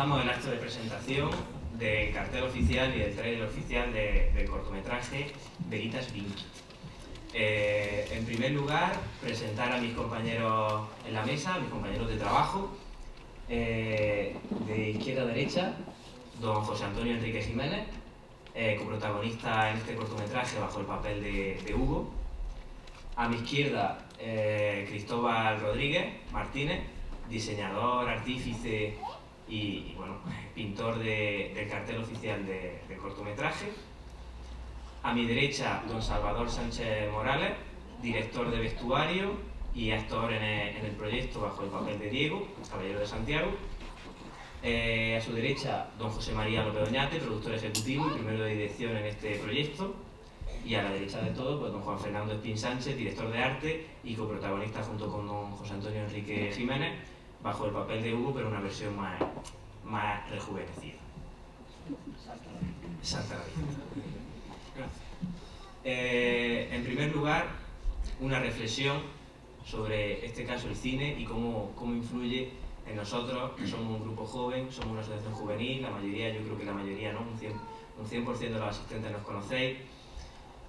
Comenzamos el acto de presentación del cartel oficial y del trailer oficial del cortometraje Veritas Vinci. En primer lugar, presentar a mis compañeros en la mesa, a mis compañeros de trabajo. De izquierda a derecha, don José Antonio Enrique Jiménez, coprotagonista en este cortometraje bajo el papel de Hugo. A mi izquierda, Cristóbal Rodríguez Martínez, diseñador, artífice y bueno, pintor del cartel oficial del cortometraje. A mi derecha, don Salvador Sánchez Morales, director de vestuario y actor en el proyecto bajo el papel de Diego, caballero de Santiago. A su derecha, don José María López Oñate, productor ejecutivo y primero de dirección en este proyecto. Y a la derecha de todo, pues don Juan Fernando Espín Sánchez, director de arte y coprotagonista junto con don José Antonio Enrique Jiménez, bajo el papel de Hugo, pero una versión más rejuvenecida. Salta la vista. Gracias. En primer lugar, una reflexión sobre este caso el cine y cómo influye en nosotros, que somos un grupo joven, somos una asociación juvenil, la mayoría, yo creo que la mayoría no, un 100% de los asistentes nos conocéis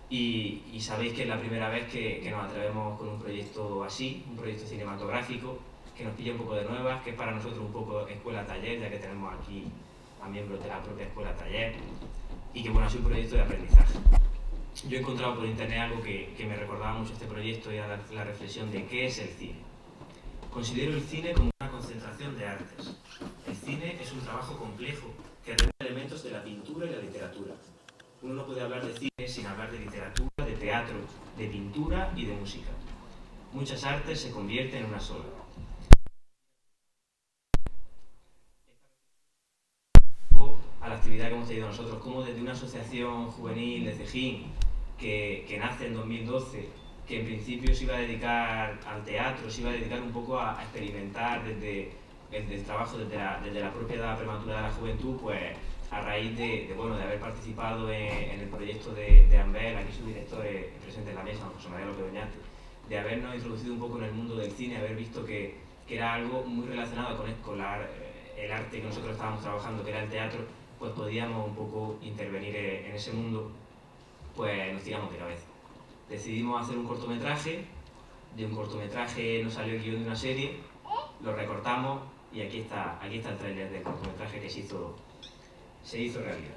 y sabéis que es la primera vez que nos atrevemos con un proyecto así, un proyecto cinematográfico que nos pilla un poco de nuevas, que es para nosotros un poco escuela-taller, ya que tenemos aquí a miembros de la propia escuela-taller y que bueno, ha sido un proyecto de aprendizaje. Yo he encontrado por internet algo que me recordaba mucho este proyecto y era la reflexión de qué es el cine. Considero el cine como una concentración de artes. El cine es un trabajo complejo que reúne elementos de la pintura y la literatura. Uno no puede hablar de cine sin hablar de literatura, de teatro, de pintura y de música. Muchas artes se convierten en una sola. A la actividad que hemos tenido nosotros, como desde una asociación juvenil de Cejín, que nace en 2012, que en principio se iba a dedicar al teatro, se iba a dedicar un poco a experimentar desde el trabajo, desde la propia edad prematura de la juventud, pues a raíz de haber participado en el proyecto de Ambel, aquí su director es presente en la mesa, José María López Oñate, de habernos introducido un poco en el mundo del cine, haber visto que era algo muy relacionado con el arte que nosotros estábamos trabajando, que era el teatro, pues podíamos un poco intervenir en ese mundo, pues nos tiramos de cabeza. Decidimos hacer un cortometraje, de un cortometraje nos salió el guión de una serie, lo recortamos y aquí está el tráiler del cortometraje que se hizo realidad.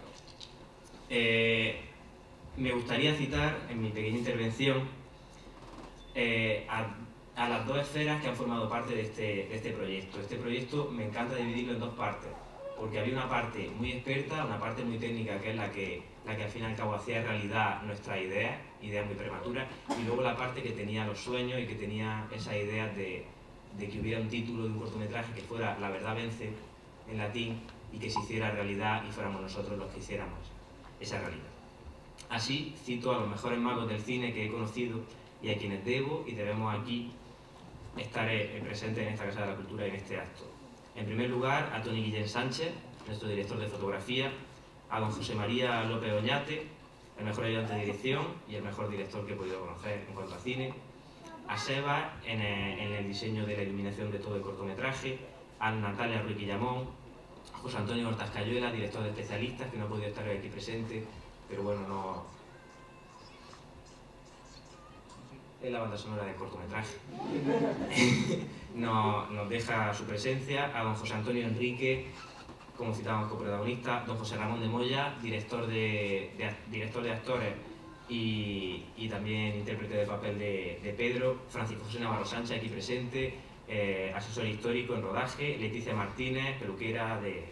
Me gustaría citar en mi pequeña intervención a las dos esferas que han formado parte de este proyecto. Este proyecto me encanta dividirlo en dos partes, porque había una parte muy experta, una parte muy técnica, que es la que al fin y al cabo hacía realidad nuestras ideas muy prematuras, y luego la parte que tenía los sueños y que tenía esa idea de que hubiera un título de un cortometraje que fuera La verdad vence, en latín, y que se hiciera realidad y fuéramos nosotros los que hiciéramos esa realidad. Así cito a los mejores magos del cine que he conocido y a quienes debo y debemos aquí estar presentes en esta Casa de la Cultura y en este acto. En primer lugar, a Toni Guillén Sánchez, nuestro director de fotografía, a don José María López Oñate, el mejor ayudante de dirección y el mejor director que he podido conocer en cuanto a cine, a Seba en el diseño de la iluminación de todo el cortometraje, a Natalia Ruiz Guillamón, a José Antonio Hortas Cayuela, director de especialistas, que no ha podido estar hoy aquí presente, pero bueno, no es la banda sonora del cortometraje. Nos deja su presencia, a don José Antonio Enrique, como citábamos, coprotagonista, don José Ramón de Moya, director de actores y también intérprete de papel de Pedro, Francisco José Navarro Sánchez, aquí presente, asesor histórico en rodaje, Leticia Martínez, peluquera de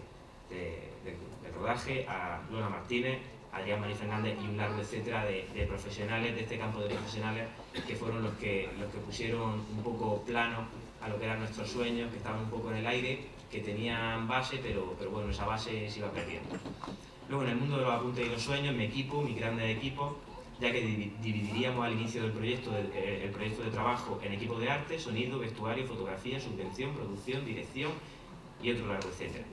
rodaje, a Lola Martínez, Adrián María Fernández y un largo etcétera de profesionales de este campo de profesionales que fueron los que pusieron un poco plano a lo que eran nuestros sueños, que estaban un poco en el aire, que tenían base, pero bueno, esa base se iba perdiendo. Luego, en el mundo de los apuntes y los sueños, mi grandes equipos, ya que dividiríamos al inicio del proyecto, el proyecto de trabajo en equipos de arte, sonido, vestuario, fotografía, subvención, producción, dirección y otro largo etcétera.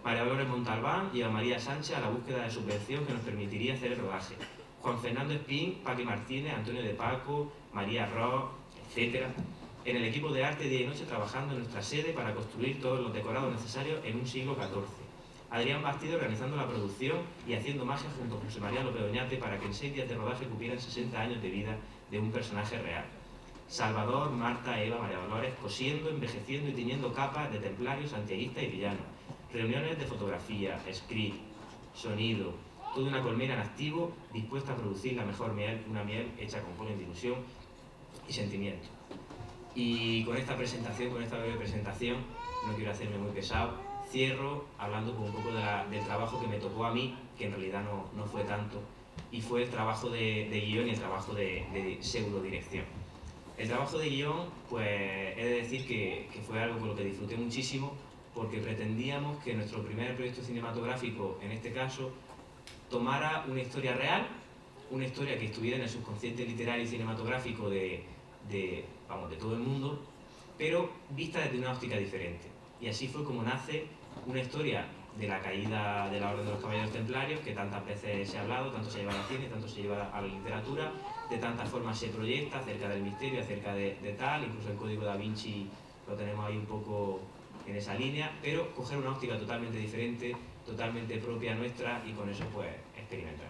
María Dolores Montalbán y a María Sánchez a la búsqueda de subvención que nos permitiría hacer el rodaje. Juan Fernando Espín, Paqui Martínez, Antonio de Paco, María Ross, etc. En el equipo de arte día y noche trabajando en nuestra sede para construir todos los decorados necesarios en un siglo XIV. Adrián Bastido organizando la producción y haciendo magia junto con José María López Oñate para que en 6 días de rodaje cupieran 60 años de vida de un personaje real. Salvador, Marta, Eva, María Dolores cosiendo, envejeciendo y tiñendo capas de templarios, santiaguistas y villanos. Reuniones de fotografía, script, sonido, toda una colmena en activo dispuesta a producir la mejor miel, una miel hecha con polen de ilusión y sentimiento. Y con esta presentación, con esta breve presentación, no quiero hacerme muy pesado, cierro hablando un poco del trabajo que me tocó a mí, que en realidad no fue tanto, y fue el trabajo de guión y el trabajo de pseudodirección. El trabajo de guión, pues he de decir que fue algo con lo que disfruté muchísimo, porque pretendíamos que nuestro primer proyecto cinematográfico, en este caso, tomara una historia real, una historia que estuviera en el subconsciente literario y cinematográfico de todo el mundo, pero vista desde una óptica diferente. Y así fue como nace una historia de la caída de la Orden de los Caballeros Templarios, que tantas veces se ha hablado, tanto se lleva al cine, tanto se lleva a la literatura, de tantas formas se proyecta acerca del misterio, acerca de tal, incluso el Código Da Vinci lo tenemos ahí un poco en esa línea, pero coger una óptica totalmente diferente, totalmente propia nuestra, y con eso pues experimentar.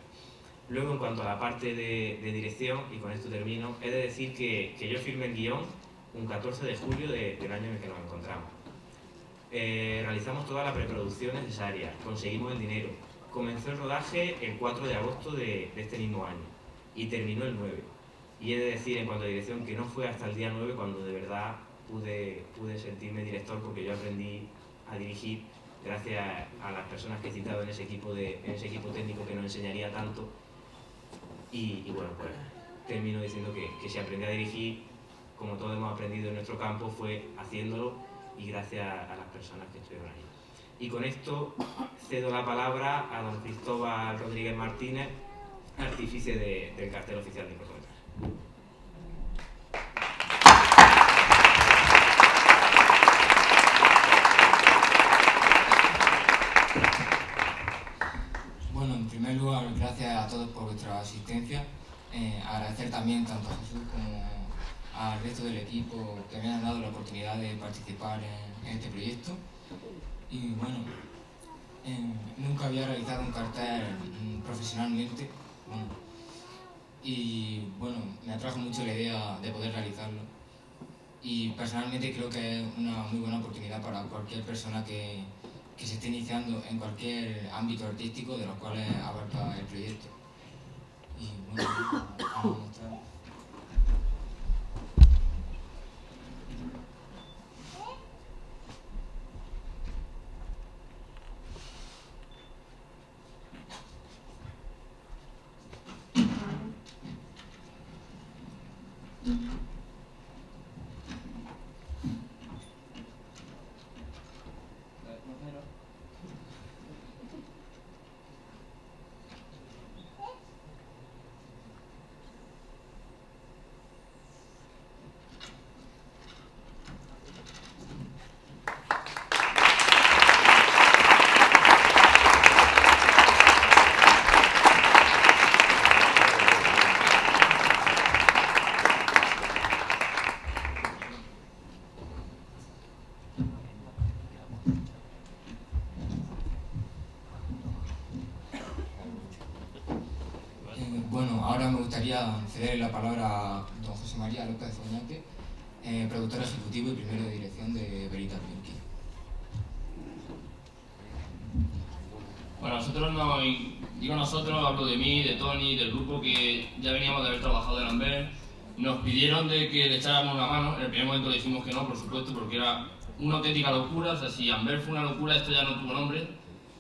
Luego, en cuanto a la parte de dirección, y con esto termino, he de decir que yo firmé el guión un 14 de julio del año en el que nos encontramos. Realizamos toda la preproducción necesaria, conseguimos el dinero. Comenzó el rodaje el 4 de agosto de este mismo año y terminó el 9. Y he de decir, en cuanto a dirección, que no fue hasta el día 9 cuando de verdad pude sentirme director, porque yo aprendí a dirigir gracias a las personas que he citado en ese equipo técnico que nos enseñaría tanto. Y bueno, pues termino diciendo que si aprendí a dirigir, como todos hemos aprendido en nuestro campo, fue haciéndolo y gracias a las personas que estuvieron allí. Y con esto cedo la palabra a don Cristóbal Rodríguez Martínez, artífice del cartel oficial de cortometraje. Bueno, en primer lugar, gracias a todos por vuestra asistencia. Agradecer también tanto a Jesús como al resto del equipo que me han dado la oportunidad de participar en este proyecto. Y bueno, nunca había realizado un cartel profesionalmente, y bueno, me atrajo mucho la idea de poder realizarlo. Y personalmente creo que es una muy buena oportunidad para cualquier persona que se esté iniciando en cualquier ámbito artístico de los cuales abarca el proyecto. Y bueno, vamos a mostrar. Bueno, ahora me gustaría ceder la palabra a don José María López Oñate, productor ejecutivo y primero de dirección de Veritas Blinky. Bueno, nosotros, hablo de mí, de Tony, del grupo, que ya veníamos de haber trabajado en Amber. Nos pidieron de que le echáramos una mano. En el primer momento le dijimos que no, por supuesto, porque era una auténtica locura. O sea, si Amber fue una locura, esto ya no tuvo nombre.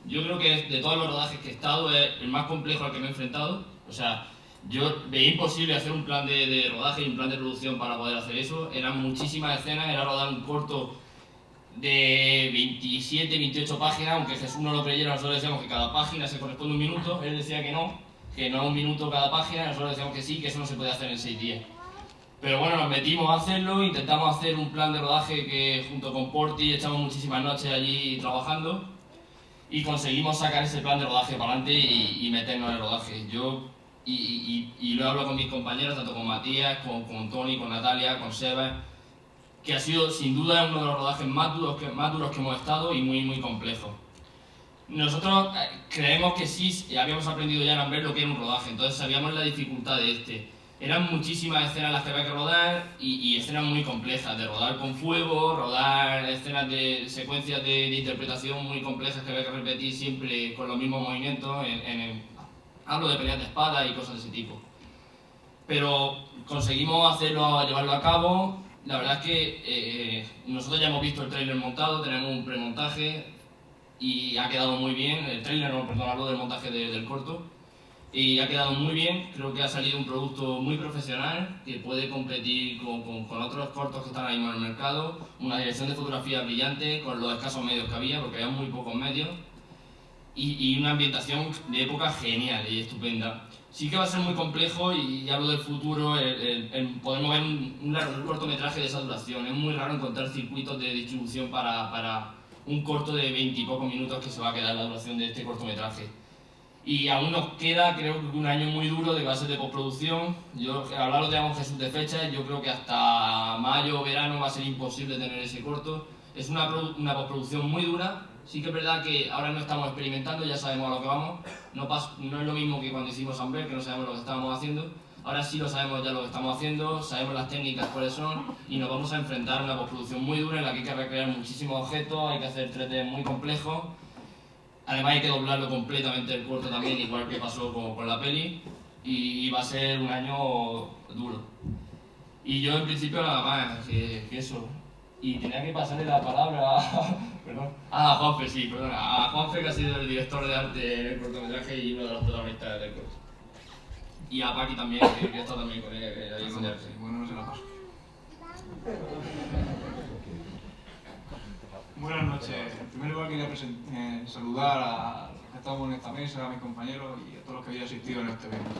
Yo creo que de todos los rodajes que he estado es el más complejo al que me he enfrentado. O sea, yo veía imposible hacer un plan de rodaje y un plan de producción para poder hacer eso. Eran muchísimas escenas, era rodar un corto de 27, 28 páginas, aunque Jesús no lo creyera. Nosotros decíamos que cada página se corresponde a un minuto. Él decía que no un minuto cada página. Nosotros decíamos que sí, que eso no se podía hacer en 6 días. Pero bueno, nos metimos a hacerlo, intentamos hacer un plan de rodaje que junto con Porti echamos muchísimas noches allí trabajando y conseguimos sacar ese plan de rodaje para adelante y meternos en el rodaje. Yo lo hablo con mis compañeros, tanto con Matías, con Tony, con Natalia, con Seba, que ha sido sin duda uno de los rodajes más duros que hemos estado y muy, muy complejo. Nosotros creemos que sí habíamos aprendido ya en Amber lo que era un rodaje, entonces sabíamos la dificultad de este. Eran muchísimas escenas las que había que rodar y escenas muy complejas, de rodar con fuego, rodar escenas de secuencias de interpretación muy complejas que había que repetir siempre con los mismos movimientos, hablo de peleas de espada y cosas de ese tipo. Pero conseguimos hacerlo, llevarlo a cabo. La verdad es que nosotros ya hemos visto el tráiler montado, tenemos un premontaje y ha quedado muy bien. El tráiler, no, perdón, hablo del montaje del corto. Y ha quedado muy bien, creo que ha salido un producto muy profesional que puede competir con otros cortos que están ahora mismo en el mercado, una dirección de fotografía brillante con los escasos medios que había, porque había muy pocos medios, y una ambientación de época genial y estupenda. Sí que va a ser muy complejo, y hablo del futuro, podemos ver un cortometraje de esa duración. Es muy raro encontrar circuitos de distribución para un corto de 20 y pocos minutos que se va a quedar la duración de este cortometraje. Y aún nos queda, creo que un año muy duro de base de postproducción. Hablaros de Jesús de fechas, yo creo que hasta mayo o verano va a ser imposible tener ese corto. Es una postproducción muy dura. Sí que es verdad que ahora no estamos experimentando, ya sabemos a lo que vamos. No es lo mismo que cuando hicimos Amber, que no sabemos lo que estábamos haciendo. Ahora sí lo sabemos ya lo que estamos haciendo, sabemos las técnicas cuáles son, y nos vamos a enfrentar a una postproducción muy dura en la que hay que recrear muchísimos objetos, hay que hacer 3D muy complejos. Además hay que doblarlo completamente el corto también, igual que pasó con la peli, y va a ser un año duro. Y yo en principio nada más que eso. Y tenía que pasarle la palabra a Juanfe, sí, perdón. A Juanfe, que ha sido el director de arte en el cortometraje y uno de los protagonistas del corto. Y a Paqui también, que ha estado también con él, la dirección de arte. Bueno, no se la paso. Buenas noches. En primer lugar quería saludar a los que estamos en esta mesa, a mis compañeros y a todos los que habéis asistido en este evento.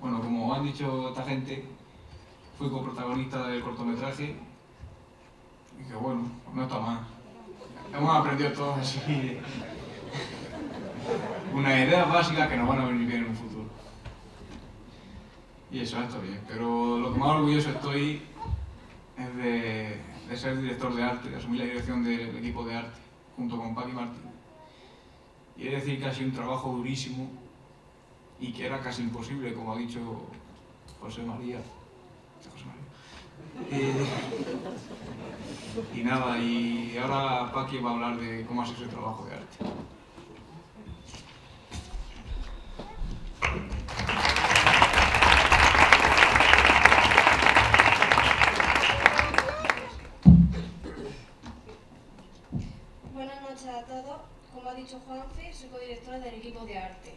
Bueno, como han dicho esta gente, fui coprotagonista del cortometraje y que bueno, no está mal. Hemos aprendido todos así unas ideas básicas que nos van a venir bien en un futuro. Y eso está bien, pero lo que más orgulloso estoy es de ser director de arte, de asumir la dirección del equipo de arte, junto con Paqui Martín. Y es decir que ha sido un trabajo durísimo y que era casi imposible, como ha dicho José María. Y nada, y ahora Paqui va a hablar de cómo ha sido ese trabajo de arte. Buenas noches a todos. Como ha dicho Juanfe, soy codirectora del equipo de arte.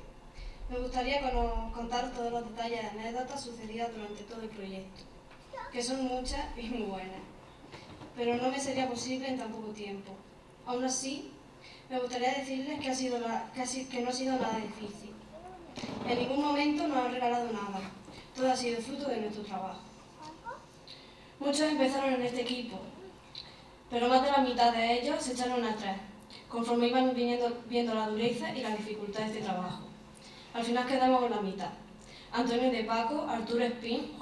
Me gustaría contar todos los detalles de anécdotas sucedidas durante todo el proyecto, que son muchas y muy buenas, pero no me sería posible en tan poco tiempo. Aún así, me gustaría decirles que no ha sido nada difícil. En ningún momento nos han regalado nada, todo ha sido fruto de nuestro trabajo. Muchos empezaron en este equipo, pero más de la mitad de ellos se echaron atrás, conforme iban viendo la dureza y la dificultad de este trabajo. Al final quedamos en la mitad: Antonio de Paco, Arturo Espín,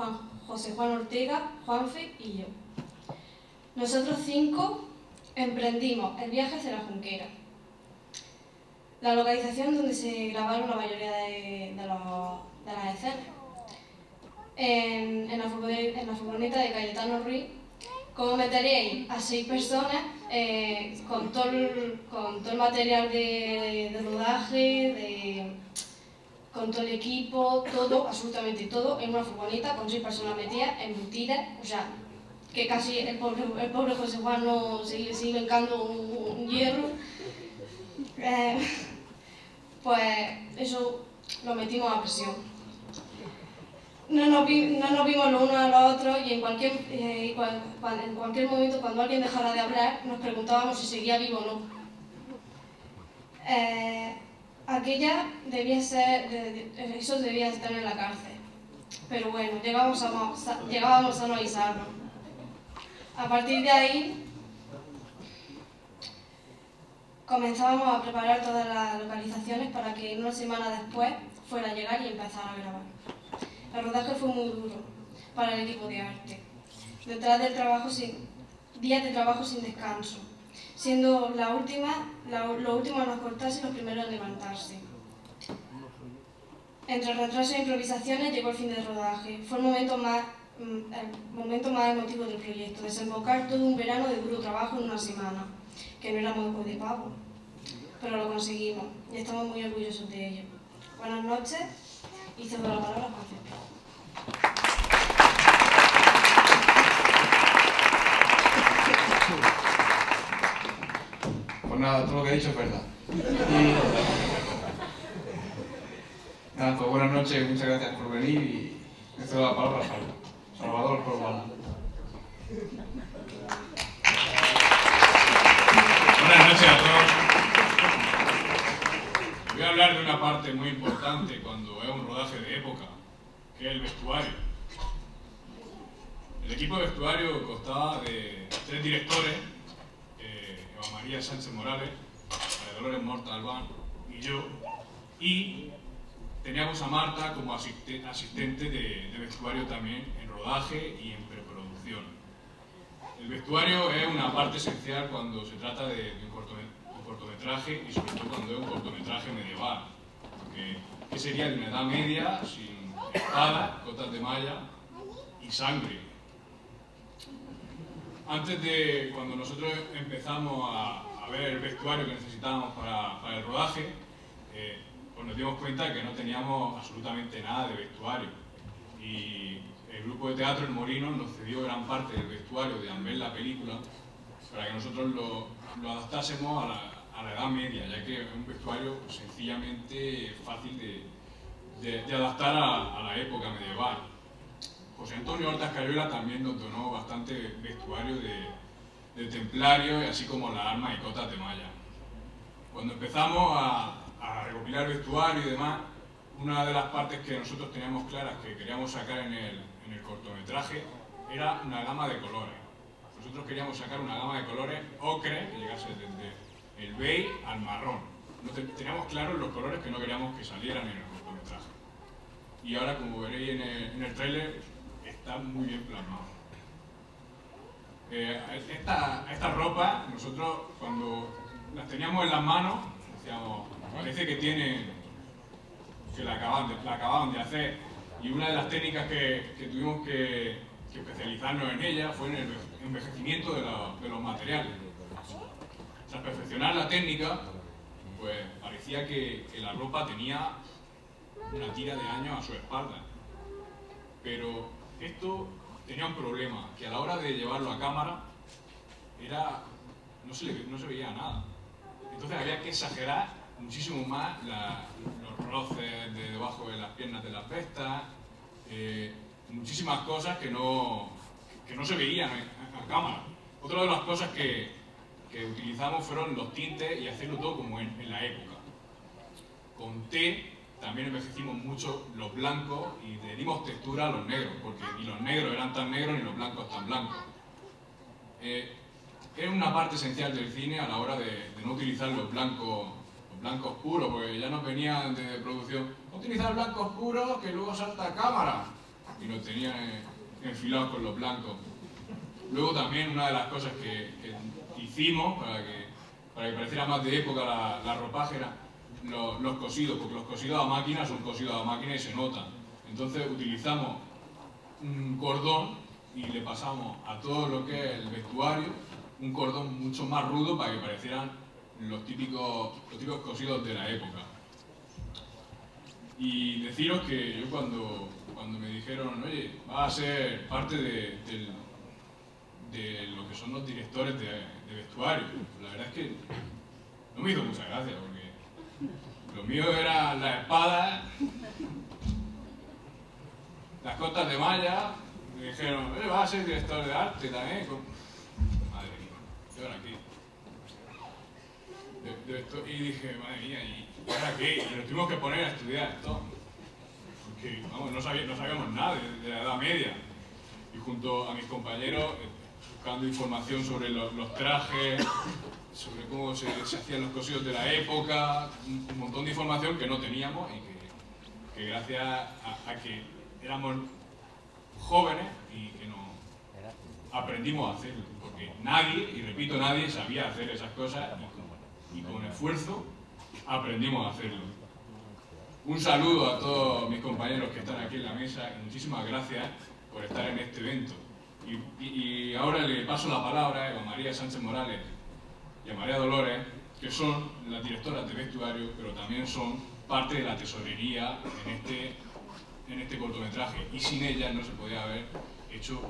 José Juan Ortega, Juanfe y yo. Nosotros 5 emprendimos el viaje hacia la Junquera, la localización donde se grabaron la mayoría de las escenas. En la furgoneta de Cayetano Ruiz. Como meteríais a 6 personas con todo el material de rodaje, con todo el equipo, todo, absolutamente todo, en una furgoneta con 6 personas metidas, embutidas, o sea, que casi el pobre José Juan no sigue hincando un hierro. Pues eso lo metimos a presión. No nos vimos los unos a los otros, y en cualquier momento, cuando alguien dejara de hablar, nos preguntábamos si seguía vivo o no. Aquella eso debía estar en la cárcel, pero bueno, llegábamos a no avisarlo. A partir de ahí comenzábamos a preparar todas las localizaciones para que una semana después fuera a llegar y empezar a grabar. El rodaje fue muy duro para el equipo de arte. Detrás del trabajo días de trabajo sin descanso. siendo los últimos en acostarse y los primeros en levantarse. Entre retrasos e improvisaciones llegó el fin del rodaje. Fue el momento más emotivo del proyecto, desembocar todo un verano de duro trabajo en una semana, que no era moco de pavo, pero lo conseguimos y estamos muy orgullosos de ello. Buenas noches y cedo la palabra a Juan Felipe. Pues nada, todo lo que he dicho es verdad. Nada, pues buenas noches, muchas gracias por venir y le cedo la palabra a Salvador Corbalán. Buenas noches a todos. Voy a hablar de una parte muy importante cuando es un rodaje de época, que es el vestuario. El equipo de vestuario constaba de 3 directores, Eva María Sánchez Morales, María Dolores Morta Albán y yo, y teníamos a Marta como asistente de vestuario también en rodaje y en preproducción. El vestuario es una parte esencial cuando se trata de un cortometraje y sobre todo cuando es un cortometraje medieval. Porque ¿qué sería de una edad media sin espadas, cotas de malla y sangre? Antes de cuando nosotros empezamos a ver el vestuario que necesitábamos para el rodaje, pues nos dimos cuenta que no teníamos absolutamente nada de vestuario. Y el grupo de teatro El Molino nos cedió gran parte del vestuario de Amber la película para que nosotros lo adaptásemos a la edad media, ya que es un vestuario sencillamente fácil de adaptar a la época medieval. José Antonio Hortas Cayuela también nos donó bastante vestuario de templarios, así como las armas y cotas de malla. Cuando empezamos a recopilar vestuario y demás, una de las partes que nosotros teníamos claras que queríamos sacar en el cortometraje era una gama de colores. Nosotros queríamos sacar una gama de colores ocre que llegase desde el beige al marrón. Teníamos claros los colores que no queríamos que salieran en el cortometraje. Y ahora, como veréis en el tráiler, está muy bien plasmado. Esta ropa, nosotros cuando las teníamos en las manos, decíamos, parece que la acababan de hacer. Y una de las técnicas que tuvimos que especializarnos en ella fue en el envejecimiento de los materiales. Tras perfeccionar la técnica, pues parecía que la ropa tenía una tira de años a su espalda. Pero esto tenía un problema, que a la hora de llevarlo a cámara no se veía nada. Entonces había que exagerar muchísimo más los roces de debajo de las piernas de las vestas, muchísimas cosas que no se veían a cámara. Otra de las cosas que utilizamos fueron los tintes y hacerlo todo como en la época. Con té también envejecimos mucho los blancos y le dimos textura a los negros, porque ni los negros eran tan negros ni los blancos tan blancos. Es una parte esencial del cine a la hora de no utilizar los blancos puros, porque ya nos venían de producción, no utilizar blancos puros que luego salta a cámara, y nos tenían enfilados con los blancos. Luego también una de las cosas que hicimos para que pareciera más de época la ropaje era los cosidos, porque los cosidos a máquina son cosidos a máquina y se notan. Entonces utilizamos un cordón y le pasamos a todo lo que es el vestuario un cordón mucho más rudo para que parecieran los típicos cosidos de la época. Y deciros que yo cuando me dijeron, oye, vas a ser parte de lo que son los directores de vestuario, la verdad es que no me hizo mucha gracia, porque lo mío eran las espadas, las cotas de malla. Me dijeron, oye, vas a ser director de arte también. Madre mía, ¿y ahora qué? Y dije, madre mía, ¿y ahora qué? Y nos tuvimos que poner a estudiar esto. Porque, vamos, no sabíamos nada de la edad media. Y junto a mis compañeros, buscando información sobre los trajes, sobre cómo se hacían los cosidos de la época, un montón de información que no teníamos y que gracias a que éramos jóvenes y que aprendimos a hacerlo, porque nadie, y repito, nadie sabía hacer esas cosas y con esfuerzo aprendimos a hacerlo. Un saludo a todos mis compañeros que están aquí en la mesa y muchísimas gracias por estar en este evento. Y ahora le paso la palabra a María Sánchez Morales y a María Dolores, que son las directoras de vestuario, pero también son parte de la tesorería en este cortometraje. Y sin ellas no se podía haber hecho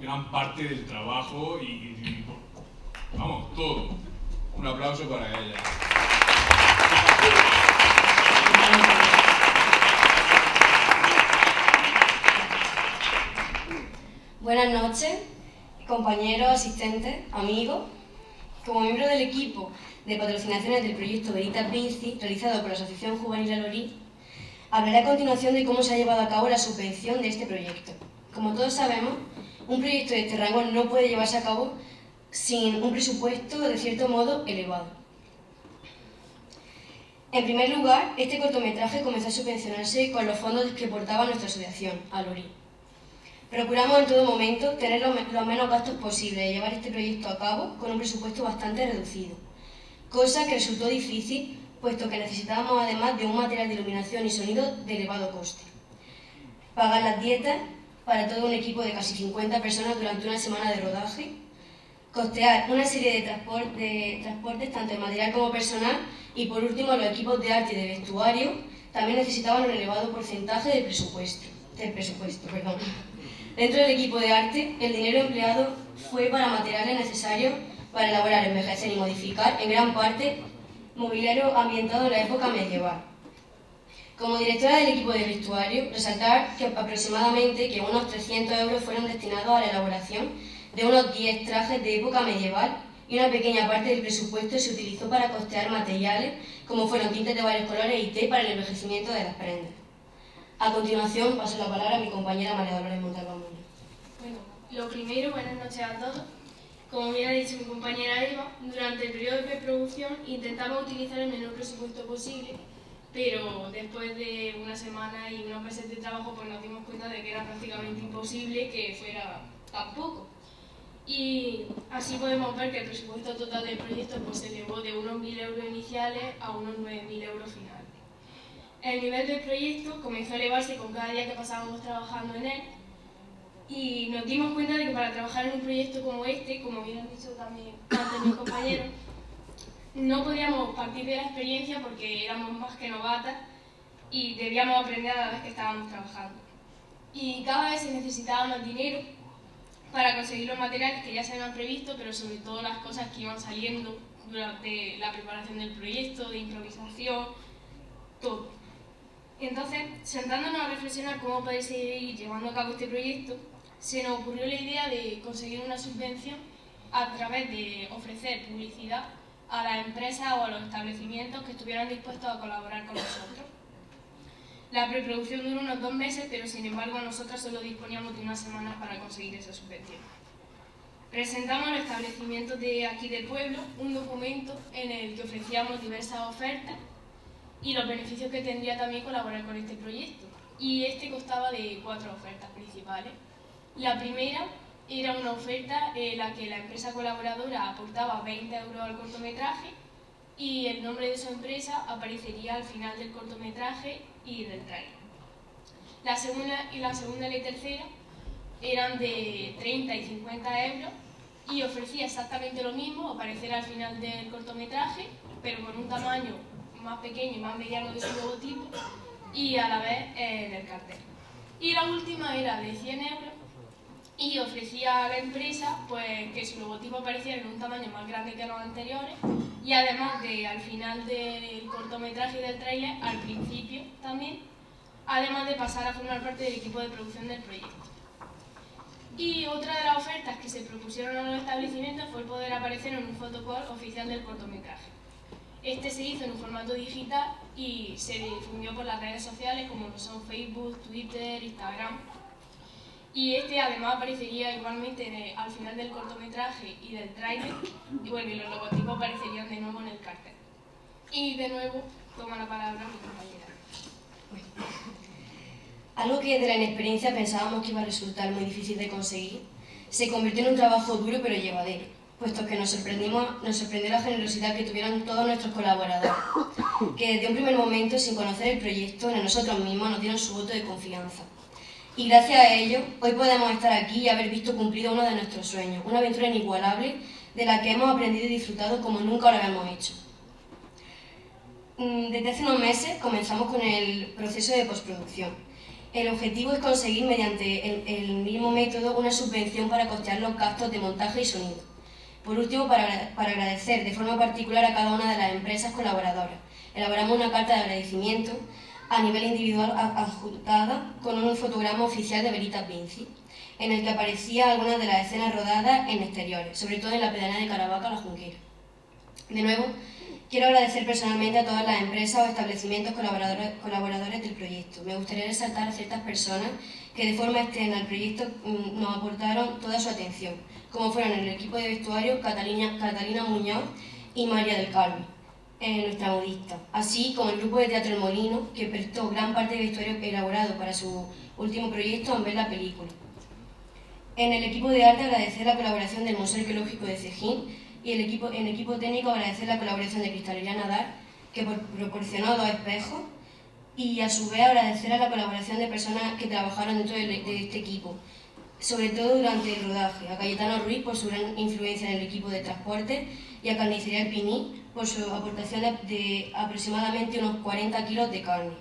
gran parte del trabajo y vamos, todo. Un aplauso para ellas. Buenas noches, compañeros, asistentes, amigos. Como miembro del equipo de patrocinaciones del proyecto Veritas Vinci, realizado por la Asociación Juvenil Alorí, hablaré a continuación de cómo se ha llevado a cabo la subvención de este proyecto. Como todos sabemos, un proyecto de este rango no puede llevarse a cabo sin un presupuesto de cierto modo elevado. En primer lugar, este cortometraje comenzó a subvencionarse con los fondos que aportaba nuestra asociación, Alorí. Procuramos en todo momento tener los menos gastos posibles y llevar este proyecto a cabo con un presupuesto bastante reducido, cosa que resultó difícil, puesto que necesitábamos además de un material de iluminación y sonido de elevado coste. Pagar las dietas para todo un equipo de casi 50 personas durante una semana de rodaje, costear una serie de transportes tanto en material como personal y por último los equipos de arte y de vestuario también necesitaban un elevado porcentaje del presupuesto. Dentro del equipo de arte, el dinero empleado fue para materiales necesarios para elaborar, envejecer y modificar, en gran parte, mobiliario ambientado en la época medieval. Como directora del equipo de vestuario, resaltar que aproximadamente unos 300 euros fueron destinados a la elaboración de unos 10 trajes de época medieval y una pequeña parte del presupuesto se utilizó para costear materiales como fueron tintes de varios colores y té para el envejecimiento de las prendas. A continuación, paso la palabra a mi compañera María Dolores Montalbán. Bueno, lo primero, buenas noches a todos. Como bien ha dicho mi compañera Eva, durante el periodo de preproducción intentamos utilizar el menor presupuesto posible, pero después de una semana y unos meses de trabajo pues nos dimos cuenta de que era prácticamente imposible que fuera tan poco. Y así podemos ver que el presupuesto total del proyecto pues, se elevó de unos 1.000 euros iniciales a unos 9.000 euros finales. El nivel del proyecto comenzó a elevarse con cada día que pasábamos trabajando en él y nos dimos cuenta de que para trabajar en un proyecto como este, como bien han dicho también antes mis compañeros, no podíamos partir de la experiencia porque éramos más que novatas y debíamos aprender a la vez que estábamos trabajando. Y cada vez se necesitaba más dinero para conseguir los materiales que ya se habían previsto, pero sobre todo las cosas que iban saliendo durante la preparación del proyecto, de improvisación, todo. Entonces, sentándonos a reflexionar cómo poder seguir llevando a cabo este proyecto, se nos ocurrió la idea de conseguir una subvención a través de ofrecer publicidad a las empresas o a los establecimientos que estuvieran dispuestos a colaborar con nosotros. La preproducción duró unos 2 meses, pero sin embargo nosotros solo disponíamos de una semana para conseguir esa subvención. Presentamos a los establecimientos de aquí del pueblo un documento en el que ofrecíamos diversas ofertas y los beneficios que tendría también colaborar con este proyecto. Y este constaba de 4 ofertas principales. La primera era una oferta en la que la empresa colaboradora aportaba 20 euros al cortometraje y el nombre de su empresa aparecería al final del cortometraje y del tráiler. La segunda y la tercera eran de 30 y 50 euros y ofrecía exactamente lo mismo, aparecer al final del cortometraje, pero con un tamaño más pequeño y más mediano de su logotipo y a la vez en el cartel. Y la última era de 100 euros y ofrecía a la empresa pues, que su logotipo apareciera en un tamaño más grande que los anteriores y además de al final del cortometraje y del tráiler, al principio también, además de pasar a formar parte del equipo de producción del proyecto. Y otra de las ofertas que se propusieron a los establecimientos fue el poder aparecer en un fotocall oficial del cortometraje. Este se hizo en un formato digital y se difundió por las redes sociales como lo son Facebook, Twitter, Instagram. Y este además aparecería igualmente al final del cortometraje y del tráiler, y bueno, y los logotipos aparecerían de nuevo en el cartel. Y de nuevo toma la palabra mi compañera. Algo que de la inexperiencia pensábamos que iba a resultar muy difícil de conseguir, Se convirtió en un trabajo duro pero llevadero, puesto que nos sorprendió la generosidad que tuvieron todos nuestros colaboradores, que desde un primer momento, sin conocer el proyecto, ni nosotros mismos nos dieron su voto de confianza. Y gracias a ello, hoy podemos estar aquí y haber visto cumplido uno de nuestros sueños, una aventura inigualable de la que hemos aprendido y disfrutado como nunca lo habíamos hecho. Desde hace unos meses comenzamos con el proceso de postproducción. El objetivo es conseguir mediante el mismo método una subvención para costear los gastos de montaje y sonido. Por último, para agradecer de forma particular a cada una de las empresas colaboradoras, elaboramos una carta de agradecimiento a nivel individual adjuntada con un fotograma oficial de Veritas Vinci, en el que aparecía algunas de las escenas rodadas en exteriores, sobre todo en la pedanía de Caravaca, La Junquera. De nuevo, quiero agradecer personalmente a todas las empresas o establecimientos colaboradores del proyecto. Me gustaría resaltar a ciertas personas que de forma externa al proyecto nos aportaron toda su atención, como fueron el equipo de vestuario Catalina Muñoz y María del Carmen, nuestra modista, así como el grupo de Teatro El Molino, que prestó gran parte del vestuario elaborado para su último proyecto en ver la película. En el equipo de arte agradecer la colaboración del Museo Arqueológico de Cejín y en equipo técnico agradecer la colaboración de Cristalería Nadar, que proporcionó 2 espejos, y a su vez agradecer a la colaboración de personas que trabajaron dentro de este equipo, sobre todo durante el rodaje, a Cayetano Ruiz por su gran influencia en el equipo de transporte y a Carnicería El Piní por su aportación de aproximadamente unos 40 kilos de carne.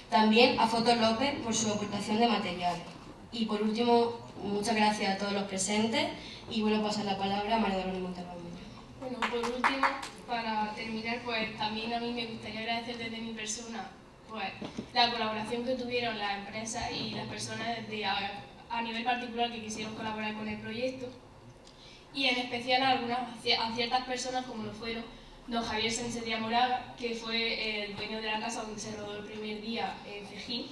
También a Fotos López por su aportación de materiales. Y por último, muchas gracias a todos los presentes y bueno, pasar la palabra a María Dolores Montalbán. Bueno, por último, para terminar, pues también a mí me gustaría agradecer desde mi persona pues la colaboración que tuvieron las empresas y las personas a nivel particular que quisieron colaborar con el proyecto, y en especial a ciertas personas como lo fueron don Javier Sánchez de Amoraga, que fue el dueño de la casa donde se rodó el primer día en Cejín,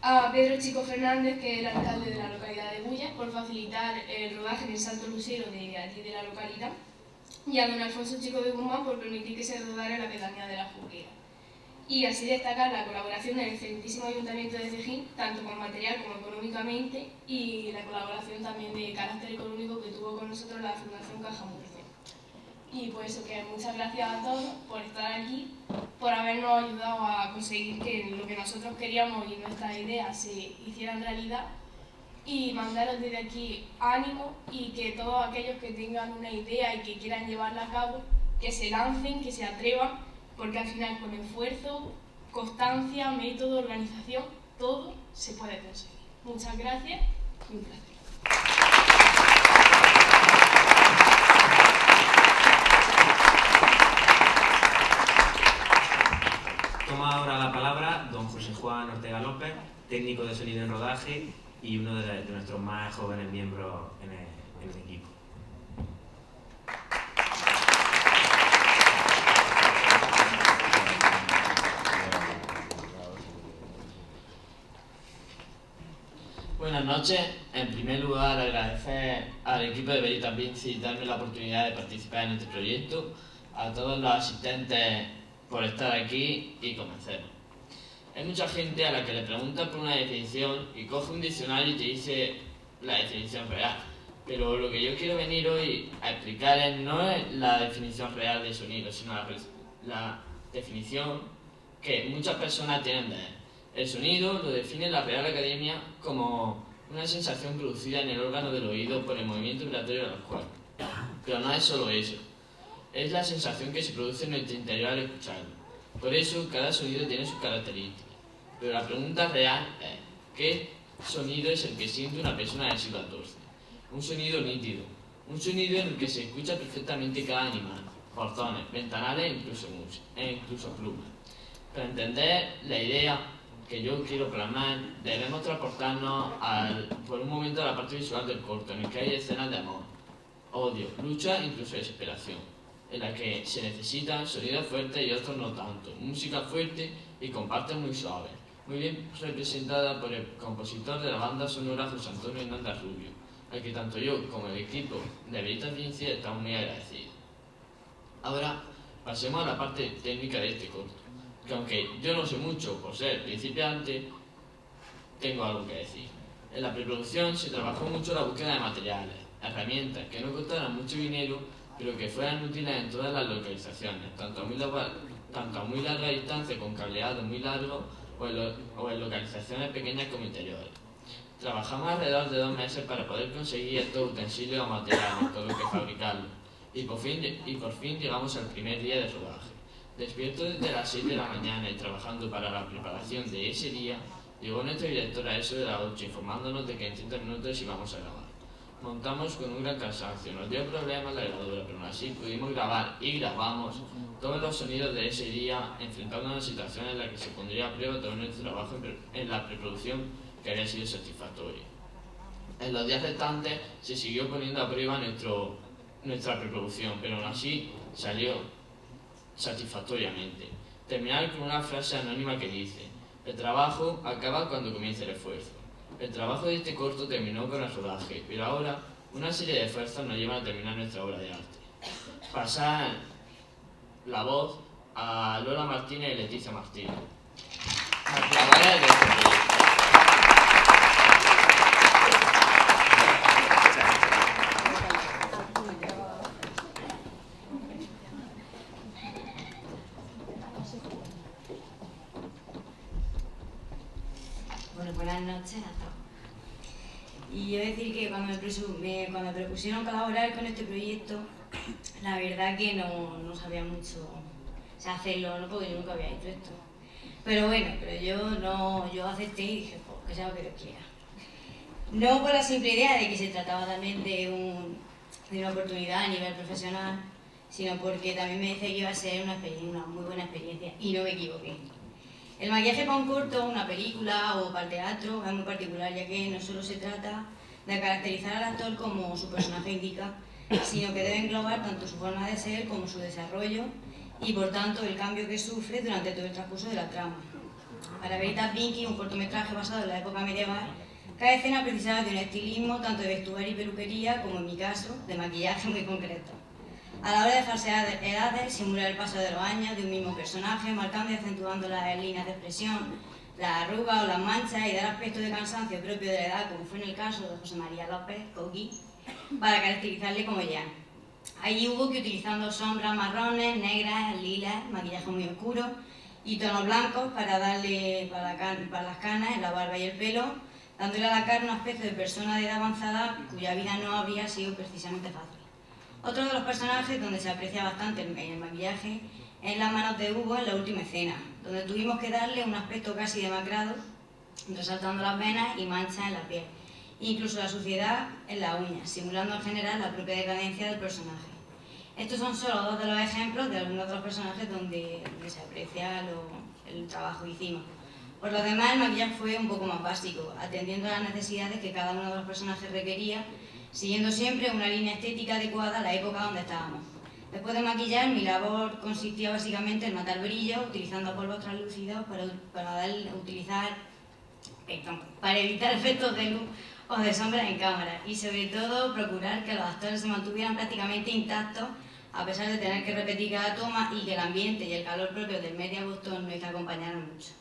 a Pedro Chico Fernández, que es el alcalde de la localidad de Bullas, por facilitar el rodaje en el Santo Lucero de allí de la localidad, y a don Alfonso Chico de Guzmán por permitir que se rodara en la pedanía de La Junquera. Y así destacar la colaboración del excelentísimo Ayuntamiento de Cejín, tanto con material como económicamente, y la colaboración también de carácter económico que tuvo con nosotros la Fundación Caja Murcia. Y por eso que muchas gracias a todos por estar aquí, por habernos ayudado a conseguir que lo que nosotros queríamos y nuestras ideas se hicieran realidad, y mandaros desde aquí ánimo y que todos aquellos que tengan una idea y que quieran llevarla a cabo, que se lancen, que se atrevan, porque al final con esfuerzo, constancia, método, organización, todo se puede conseguir. Muchas gracias y un placer. Toma ahora la palabra don José Juan Ortega López, técnico de sonido en rodaje y uno de nuestros más jóvenes miembros en el equipo. Buenas noches. En primer lugar, agradecer al equipo de Veritas Vinci darme la oportunidad de participar en este proyecto, a todos los asistentes por estar aquí y comencemos. Hay mucha gente a la que le preguntan por una definición y coge un diccionario y te dice la definición real. Pero lo que yo quiero venir hoy a explicar no es la definición real de sonido, sino la definición que muchas personas tienen de él. El sonido lo define la Real Academia como una sensación producida en el órgano del oído por el movimiento vibratorio de los cuerpos. Pero no es solo eso, es la sensación que se produce en nuestro interior al escucharlo. Por eso cada sonido tiene sus características. Pero la pregunta real es, ¿qué sonido es el que siente una persona del siglo XIV? Un sonido nítido, un sonido en el que se escucha perfectamente cada animal, portones, ventanales e incluso plumas. Para entender la idea que yo quiero plasmar, debemos transportarnos por un momento a la parte visual del corto, en el que hay escenas de amor, odio, lucha e incluso desesperación, en la que se necesitan sonidos fuertes y otros no tanto, música fuerte y con partes muy suaves, muy bien representada por el compositor de la banda sonora José Antonio Hernández Rubio, al que tanto yo como el equipo de Veritas Vinci estamos muy agradecidos. Ahora pasemos a la parte técnica de este corto, que aunque yo no sé mucho por ser principiante, tengo algo que decir. En la preproducción se trabajó mucho la búsqueda de materiales, herramientas que no costaran mucho dinero, pero que fueran útiles en todas las localizaciones, tanto a muy larga distancia con cableado muy largo o en localizaciones pequeñas como interiores. Trabajamos alrededor de 2 meses para poder conseguir estos utensilios o materiales, con lo que fabricarlos, y por fin llegamos al primer día de rodaje. Despierto desde las 6 de la mañana y trabajando para la preparación de ese día, llegó nuestra directora a eso de las 8 informándonos de que en 30 minutos íbamos a grabar. Montamos con un gran cansancio, nos dio problemas la grabadora, pero aún así pudimos grabar y grabamos todos los sonidos de ese día, enfrentando una situación en la que se pondría a prueba todo nuestro trabajo en la preproducción, que había sido satisfactorio. En los días restantes se siguió poniendo a prueba nuestra preproducción, pero aún así salió satisfactoriamente. Terminar con una frase anónima que dice: el trabajo acaba cuando comienza el esfuerzo. El trabajo de este corto terminó con el rodaje, pero ahora una serie de esfuerzos nos llevan a terminar nuestra obra de arte. Pasar la voz a Lola Martínez y Leticia Martínez, las creadoras de este proyecto. Bueno, buenas noches a todos. Y yo decir que cuando me propusieron colaborar con este proyecto, la verdad que no sabía mucho hacerlo, ¿no? Porque yo nunca había hecho esto. Pero bueno, yo acepté y dije, pues que sea lo que Dios quiera. No por la simple idea de que se trataba también de una oportunidad a nivel profesional, sino porque también me decía que iba a ser una muy buena experiencia y no me equivoqué. El maquillaje para un corto, una película o para el teatro es muy particular, ya que no solo se trata de caracterizar al actor como su personaje indica, sino que debe englobar tanto su forma de ser como su desarrollo y por tanto el cambio que sufre durante todo el transcurso de la trama. Para Veritas Vinci, un cortometraje basado en la época medieval, cada escena precisaba de un estilismo tanto de vestuario y peluquería como en mi caso de maquillaje muy concreto. A la hora de falsear edades, simular el paso de los años de un mismo personaje, marcando y acentuando las líneas de expresión, las arrugas o las manchas y dar aspecto de cansancio propio de la edad, como fue en el caso de José María López, Coqui, para caracterizarle como ya. Allí hubo que utilizando sombras marrones, negras, lilas, maquillaje muy oscuro y tonos blancos para darle para las canas, en la barba y el pelo, dándole a la cara un aspecto de persona de edad avanzada cuya vida no habría sido precisamente fácil. Otro de los personajes donde se aprecia bastante el maquillaje es en las manos de Hugo en la última escena, donde tuvimos que darle un aspecto casi demacrado, resaltando las venas y manchas en la piel, incluso la suciedad en las uñas, simulando en general la propia decadencia del personaje. Estos son solo 2 de los ejemplos de algunos de los personajes donde se aprecia el trabajo que hicimos. Por lo demás, el maquillaje fue un poco más básico, atendiendo a las necesidades que cada uno de los personajes requería, siguiendo siempre una línea estética adecuada a la época donde estábamos. Después de maquillar, mi labor consistía básicamente en matar brillo, utilizando polvos translúcidos para evitar efectos de luz o de sombras en cámara y sobre todo procurar que los actores se mantuvieran prácticamente intactos a pesar de tener que repetir cada toma y que el ambiente y el calor propio del mes de agosto no es que acompañaran mucho.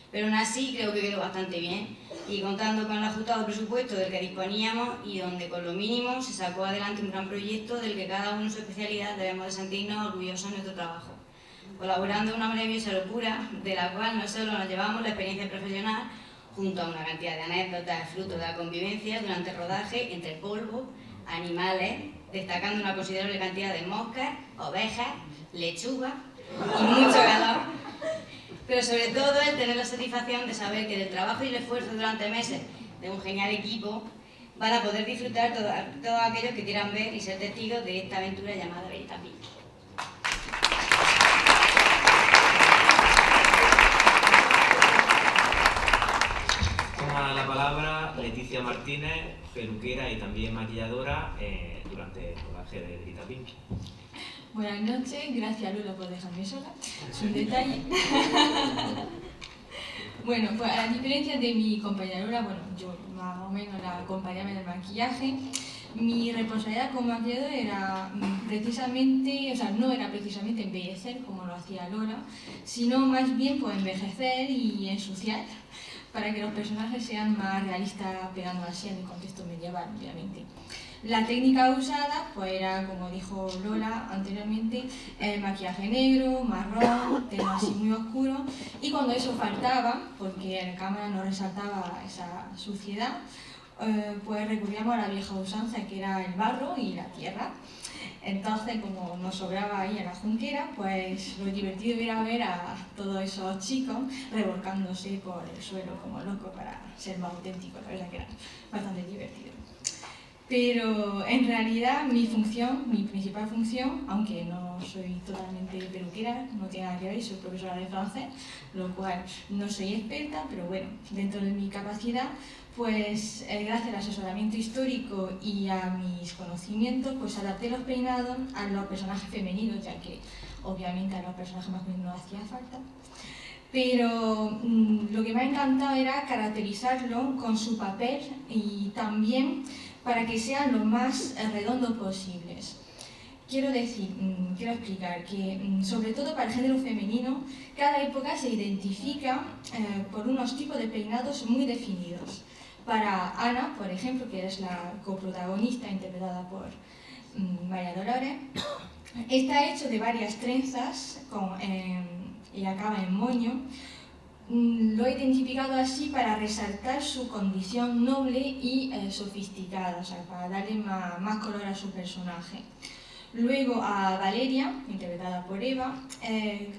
Pero aún así creo que quedó bastante bien y contando con el ajustado presupuesto del que disponíamos y donde con lo mínimo se sacó adelante un gran proyecto del que cada uno en su especialidad debemos de sentirnos orgullosos de nuestro trabajo, colaborando en una maravillosa locura de la cual no solo nos llevamos la experiencia profesional junto a una cantidad de anécdotas fruto de la convivencia durante el rodaje entre polvo, animales, destacando una considerable cantidad de moscas, ovejas, lechugas y mucho calor. Pero sobre todo el tener la satisfacción de saber que del trabajo y el esfuerzo durante meses de un genial equipo van a poder disfrutar todos aquellos que quieran ver y ser testigos de esta aventura llamada Veritas Vinci. Toma la palabra Leticia Martínez, peluquera y también maquilladora durante el rodaje de Veritas Vinci. Buenas noches, gracias Lula por dejarme sola, es un detalle. Bueno, pues a diferencia de mi compañera, bueno, yo más o menos la acompañaba en el maquillaje, mi responsabilidad como maquilladora era precisamente, no era precisamente embellecer como lo hacía Lola, sino más bien pues envejecer y ensuciar para que los personajes sean más realistas, pegando así en el contexto medieval, obviamente. La técnica usada pues era, como dijo Lola anteriormente, maquillaje negro, marrón, tema así muy oscuro, y cuando eso faltaba, porque en cámara no resaltaba esa suciedad, pues recurríamos a la vieja usanza, que era el barro y la tierra. Entonces, como nos sobraba ahí en la junquera, pues lo divertido era ver a todos esos chicos revolcándose por el suelo como locos para ser más auténticos. La verdad que era bastante divertido. Pero en realidad mi principal función, aunque no soy totalmente peluquera, no tiene nada que ver, soy profesora de francés, lo cual no soy experta, pero bueno, dentro de mi capacidad, pues gracias al asesoramiento histórico y a mis conocimientos, pues adapté los peinados a los personajes femeninos, ya que obviamente a los personajes masculinos no hacía falta. Pero lo que me ha encantado era caracterizarlo con su papel y también para que sean lo más redondos posibles. Quiero explicar que, sobre todo para el género femenino, cada época se identifica por unos tipos de peinados muy definidos. Para Ana, por ejemplo, que es la coprotagonista interpretada por María Dolores, está hecho de varias trenzas y acaba en moño. Lo he identificado así para resaltar su condición noble y sofisticada, o sea, para darle más color a su personaje. Luego a Valeria, interpretada por Eva,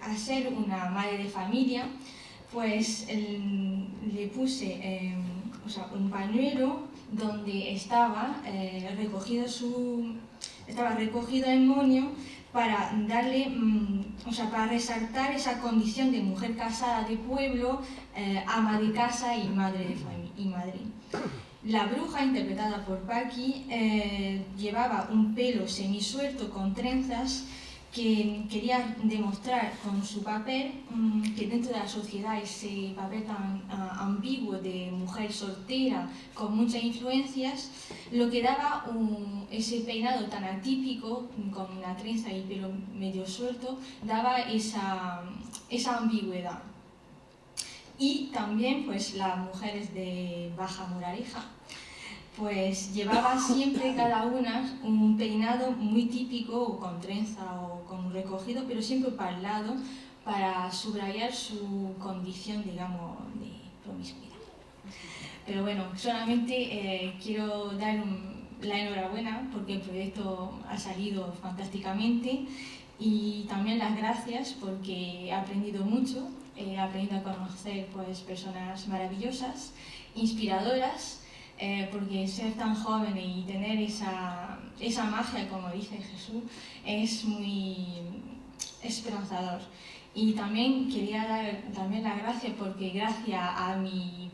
a ser una madre de familia, pues le puse un pañuelo donde estaba recogido en moño para darle, para resaltar esa condición de mujer casada de pueblo, ama de casa y madre. La bruja, interpretada por Paqui, llevaba un pelo semisuelto con trenzas que quería demostrar con su papel que dentro de la sociedad ese papel tan ambiguo de mujer soltera con muchas influencias, lo que daba ese peinado tan atípico con una trenza y pelo medio suelto, daba esa ambigüedad. Y también pues las mujeres de Baja Moraleja pues llevaba siempre cada una un peinado muy típico, o con trenza o con recogido, pero siempre para el lado, para subrayar su condición, digamos, de promiscuidad. Pero bueno, solamente quiero dar la enhorabuena porque el proyecto ha salido fantásticamente y también las gracias porque he aprendido mucho, he aprendido a conocer pues, personas maravillosas, inspiradoras, porque ser tan joven y tener esa magia, como dice Jesús, es muy esperanzador. Y también quería dar las gracias porque gracias a mi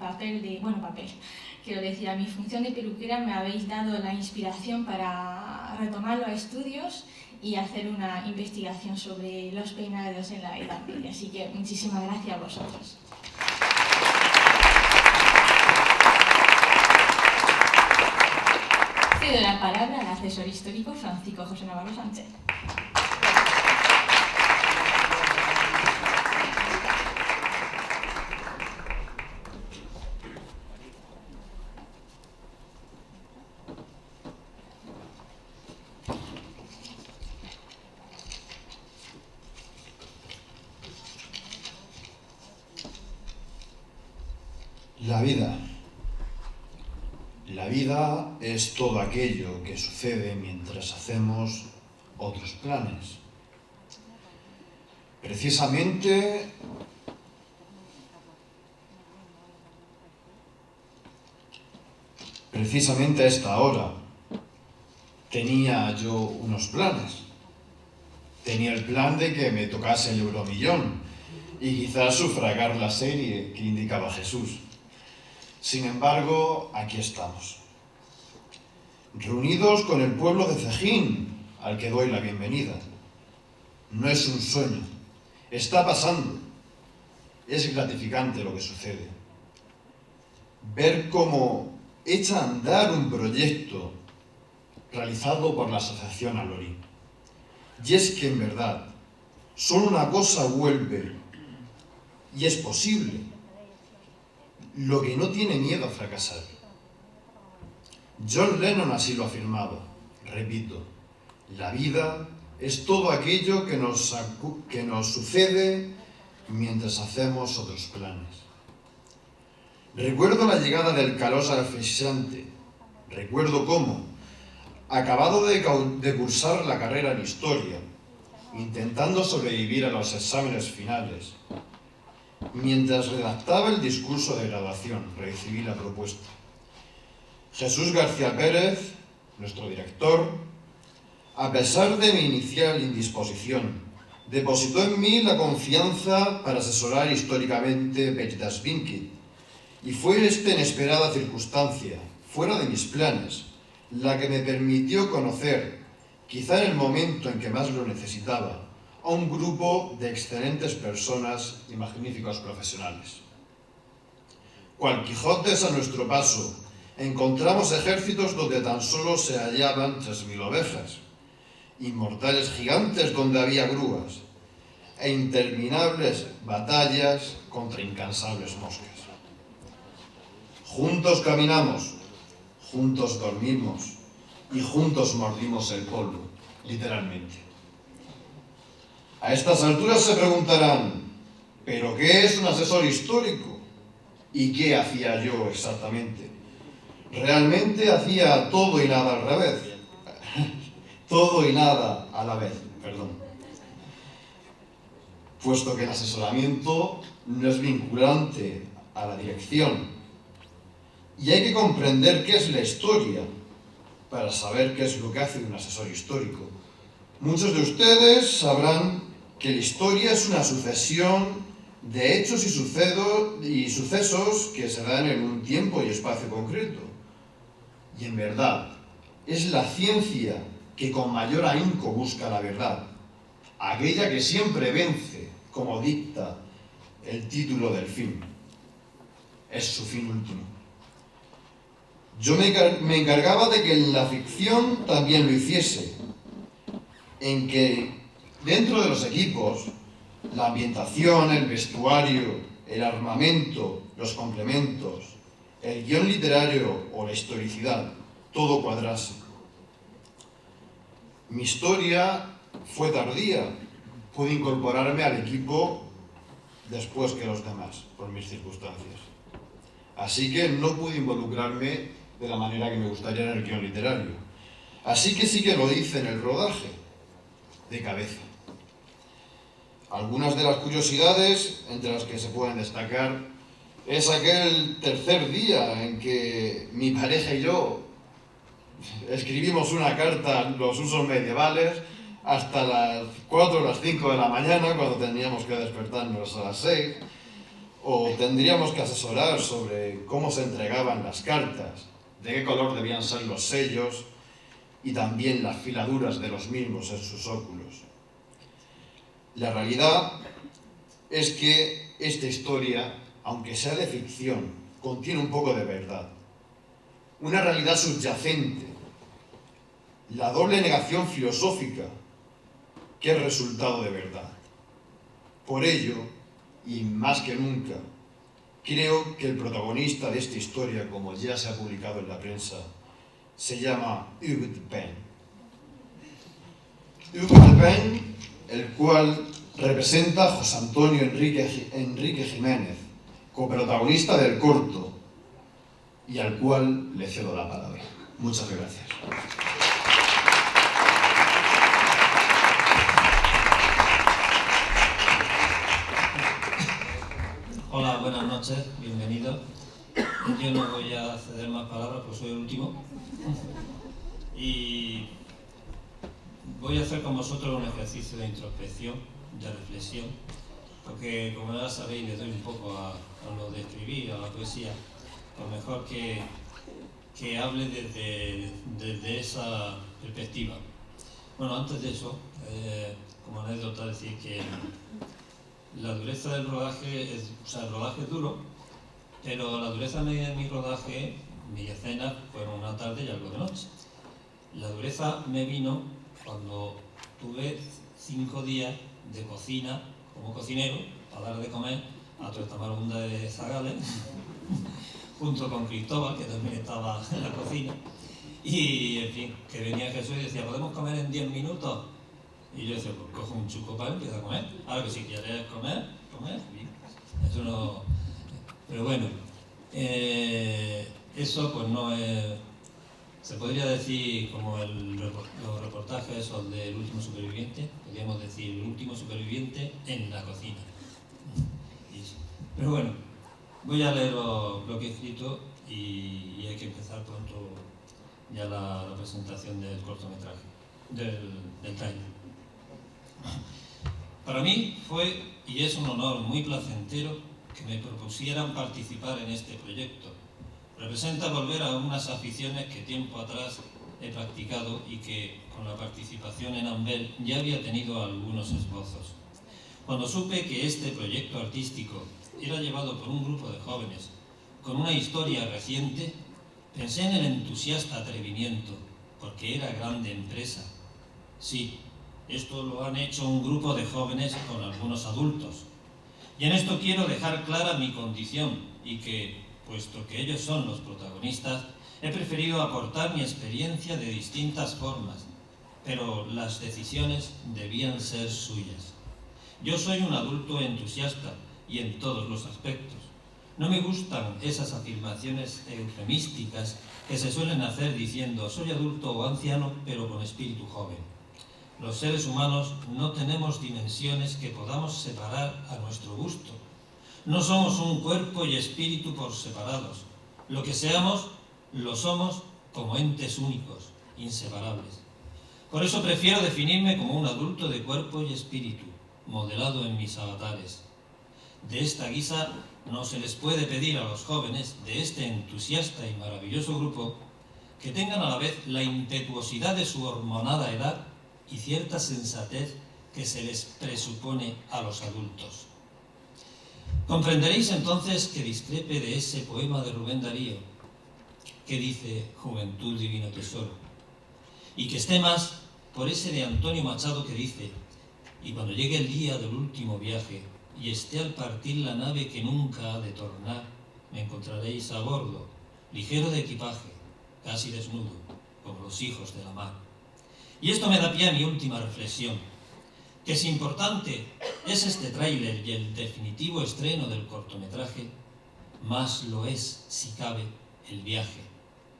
quiero decir, a mi función de peluquera me habéis dado la inspiración para retomar los estudios y hacer una investigación sobre los peinados en la Edad Media. Así que muchísimas gracias a vosotros. Cedo la palabra al asesor histórico Francisco José Navarro Sánchez. La vida. La vida es todo aquello que sucede mientras hacemos otros planes. Precisamente a esta hora tenía yo unos planes. Tenía el plan de que me tocase el Euromillón y quizás sufragar la serie que indicaba Jesús. Sin embargo, aquí estamos, reunidos con el pueblo de Cejín, al que doy la bienvenida. No es un sueño, está pasando. Es gratificante lo que sucede. Ver cómo echa a andar un proyecto realizado por la Asociación Alori. Y es que en verdad, solo una cosa vuelve, y es posible. lo que no tiene miedo a fracasar. John Lennon así lo afirmaba. Repito, la vida es todo aquello que nos sucede mientras hacemos otros planes. Recuerdo la llegada del calor asfixiante. Recuerdo cómo, acabado de cursar la carrera en Historia, intentando sobrevivir a los exámenes finales, mientras redactaba el discurso de graduación, recibí la propuesta. Jesús García Pérez, nuestro director, a pesar de mi inicial indisposición, depositó en mí la confianza para asesorar históricamente Veritas Vincit, y fue esta inesperada circunstancia, fuera de mis planes, la que me permitió conocer, quizá en el momento en que más lo necesitaba, a un grupo de excelentes personas y magníficos profesionales. Cual Quijotes a nuestro paso, encontramos ejércitos donde tan solo se hallaban 3000 ovejas, inmortales gigantes donde había grúas, e interminables batallas contra incansables moscas. Juntos caminamos, juntos dormimos y juntos mordimos el polvo, literalmente. A estas alturas se preguntarán, ¿pero qué es un asesor histórico? ¿Y qué hacía yo exactamente? Realmente hacía todo y nada al revés. Todo y nada a la vez, perdón. Puesto que el asesoramiento no es vinculante a la dirección. Y hay que comprender qué es la historia para saber qué es lo que hace un asesor histórico. Muchos de ustedes sabrán que la historia es una sucesión de hechos y sucesos que se dan en un tiempo y espacio concreto. Y en verdad, es la ciencia que con mayor ahínco busca la verdad, aquella que siempre vence, como dicta el título del fin. Es su fin último. Yo me encargaba de que en la ficción también lo hiciese, en que dentro de los equipos, la ambientación, el vestuario, el armamento, los complementos, el guión literario o la historicidad, todo cuadrase. Mi historia fue tardía, pude incorporarme al equipo después que los demás, por mis circunstancias. Así que no pude involucrarme de la manera que me gustaría en el guión literario. Así que sí que lo hice en el rodaje, de cabeza. Algunas de las curiosidades, entre las que se pueden destacar, es aquel tercer día en que mi pareja y yo escribimos una carta, los usos medievales, hasta las 4 o las 5 de la mañana, cuando tendríamos que despertarnos a las 6, o tendríamos que asesorar sobre cómo se entregaban las cartas, de qué color debían ser los sellos y también las filaduras de los mismos en sus óculos. La realidad es que esta historia, aunque sea de ficción, contiene un poco de verdad. Una realidad subyacente, la doble negación filosófica, que es resultado de verdad. Por ello, y más que nunca, creo que el protagonista de esta historia, como ya se ha publicado en la prensa, se llama Hugues de Payne. Hugues de Payne, el cual representa a José Antonio Enrique Jiménez, coprotagonista del corto, y al cual le cedo la palabra. Muchas gracias. Hola, buenas noches, bienvenidos. Yo no voy a ceder más palabras porque soy el último. Y voy a hacer con vosotros un ejercicio de introspección, de reflexión, porque como ya sabéis, le doy un poco a lo de escribir, a la poesía, pues mejor que hable desde esa perspectiva. Bueno, antes de eso, como anécdota, decir que la dureza del rodaje el rodaje es duro, pero la dureza media de mi rodaje, mi escena, fueron una tarde y algo de noche. La dureza me vino cuando tuve 5 días de cocina como cocinero, para dar de comer a toda esta marabunda de zagales, junto con Cristóbal, que también estaba en la cocina. Y, en fin, que venía Jesús y decía, ¿podemos comer en 10 minutos? Y yo decía, pues cojo un chucopa y empiezo a comer. Ahora que si quieres comer, bien. Eso no... Pero bueno, eso pues no es... Se podría decir como los reportajes esos del último superviviente, podríamos decir el último superviviente en la cocina. Pero bueno, voy a leer lo que he escrito y hay que empezar pronto ya la presentación del cortometraje, del trailer. Para mí fue y es un honor muy placentero que me propusieran participar en este proyecto. Representa volver a unas aficiones que tiempo atrás he practicado y que, con la participación en Ambel, ya había tenido algunos esbozos. Cuando supe que este proyecto artístico era llevado por un grupo de jóvenes con una historia reciente, pensé en el entusiasta atrevimiento, porque era grande empresa. Sí, esto lo han hecho un grupo de jóvenes con algunos adultos. Y en esto quiero dejar clara mi condición y que, puesto que ellos son los protagonistas, he preferido aportar mi experiencia de distintas formas, pero las decisiones debían ser suyas. Yo soy un adulto entusiasta y en todos los aspectos. No me gustan esas afirmaciones eufemísticas que se suelen hacer diciendo soy adulto o anciano pero con espíritu joven. Los seres humanos no tenemos dimensiones que podamos separar a nuestro gusto. No somos un cuerpo y espíritu por separados. Lo que seamos, lo somos como entes únicos, inseparables. Por eso prefiero definirme como un adulto de cuerpo y espíritu, modelado en mis avatares. De esta guisa no se les puede pedir a los jóvenes de este entusiasta y maravilloso grupo que tengan a la vez la impetuosidad de su hormonada edad y cierta sensatez que se les presupone a los adultos. Comprenderéis entonces que discrepe de ese poema de Rubén Darío que dice juventud divino tesoro, y que esté más por ese de Antonio Machado que dice y cuando llegue el día del último viaje y esté al partir la nave que nunca ha de tornar, me encontraréis a bordo, ligero de equipaje, casi desnudo, como los hijos de la mar. Y esto me da pie a mi última reflexión, que si importante es este tráiler y el definitivo estreno del cortometraje, más lo es, si cabe, el viaje,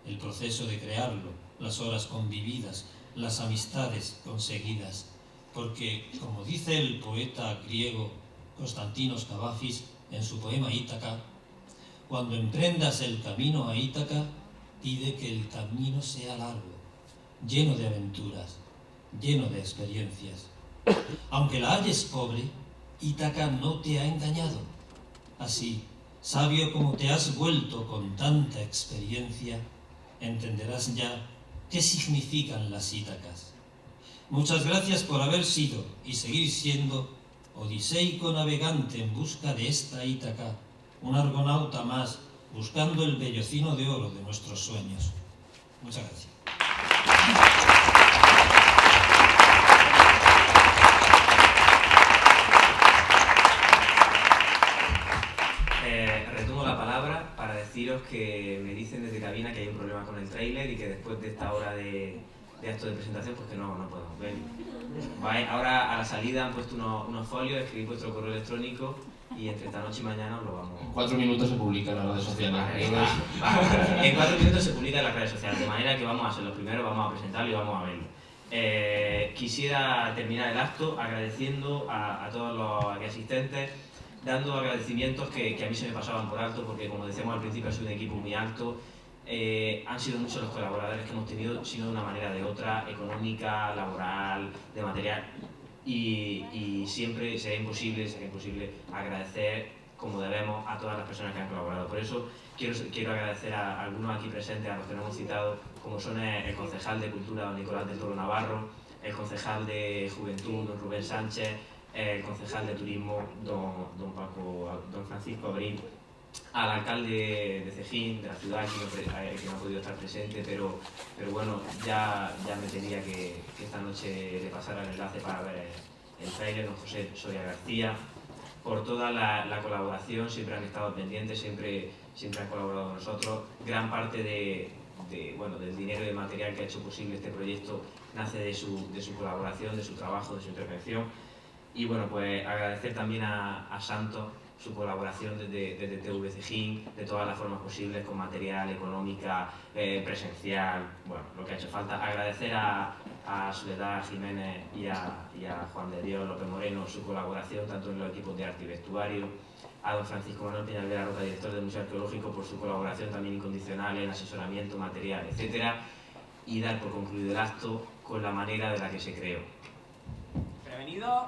el proceso de crearlo, las horas convividas, las amistades conseguidas, porque, como dice el poeta griego Constantinos Cavafis en su poema Ítaca, cuando emprendas el camino a Ítaca, pide que el camino sea largo, lleno de aventuras, lleno de experiencias. Aunque la halles pobre, Ítaca no te ha engañado. Así, sabio como te has vuelto con tanta experiencia, entenderás ya qué significan las Ítacas. Muchas gracias por haber sido y seguir siendo odiseico navegante en busca de esta Ítaca, un argonauta más buscando el vellocino de oro de nuestros sueños. Muchas gracias. Retomo la palabra para deciros que me dicen desde cabina que hay un problema con el tráiler y que después de esta hora de acto de presentación pues que no podemos ver. Ahora a la salida han puesto unos folios, escribid vuestro correo electrónico y entre esta noche y mañana os lo vamos... En 4 minutos se publica en las redes sociales. En 4 minutos se publica en las redes sociales, de manera que vamos a ser los primeros, vamos a presentarlo y vamos a verlo. Quisiera terminar el acto agradeciendo a todos los aquí asistentes, dando agradecimientos que a mí se me pasaban por alto, porque como decíamos al principio ha sido un equipo muy alto. Han sido muchos los colaboradores que hemos tenido, sino de una manera o de otra, económica, laboral, de material, y siempre sería imposible agradecer como debemos a todas las personas que han colaborado. Por eso quiero agradecer a algunos aquí presentes, a los que no hemos citado, como son el concejal de Cultura, don Nicolás del Toro Navarro, el concejal de Juventud, don Rubén Sánchez, el concejal de Turismo, don Francisco Abril, al alcalde de Cejín, de la ciudad, que no ha podido estar presente, pero bueno, ya me tenía que esta noche le pasara el enlace para ver el trailer, don José Soria García, por toda la colaboración, siempre han estado pendientes, siempre siempre han colaborado con nosotros. Gran parte del dinero y del material que ha hecho posible este proyecto nace de su colaboración, de su trabajo, de su intervención. Y bueno, pues agradecer también a Santos su colaboración desde TVC GIN, de todas las formas posibles, con material, económica, presencial, bueno, lo que ha hecho falta. Agradecer a Soledad Jiménez y a Juan de Dios López Moreno su colaboración, tanto en los equipos de arte y vestuario, a don Francisco Manuel Peñalver Roca, director del Museo Arqueológico, por su colaboración también incondicional en asesoramiento, material, etc. Y dar por concluido el acto con la manera de la que se creó. Prevenido.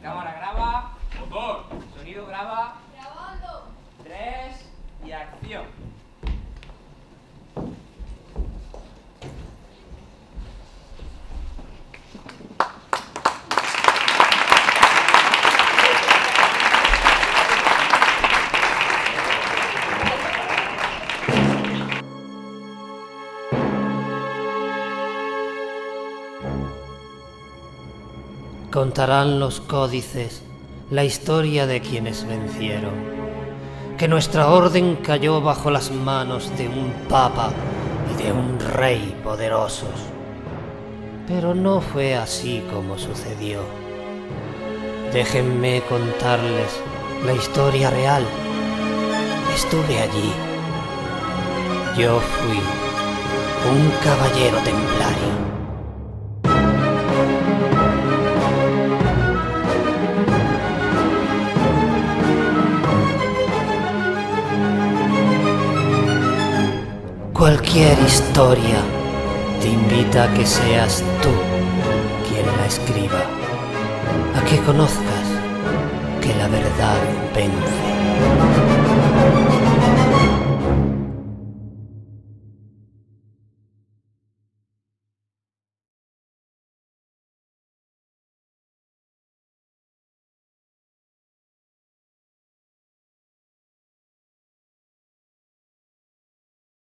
Cámara graba. Motor. Sonido graba. Grabando. 3 y acción. Contarán los códices la historia de quienes vencieron, que nuestra orden cayó bajo las manos de un papa y de un rey poderosos. Pero no fue así como sucedió. Déjenme contarles la historia real. Estuve allí. Yo fui un caballero templario. Cualquier historia te invita a que seas tú quien la escriba, a que conozcas que la verdad vence.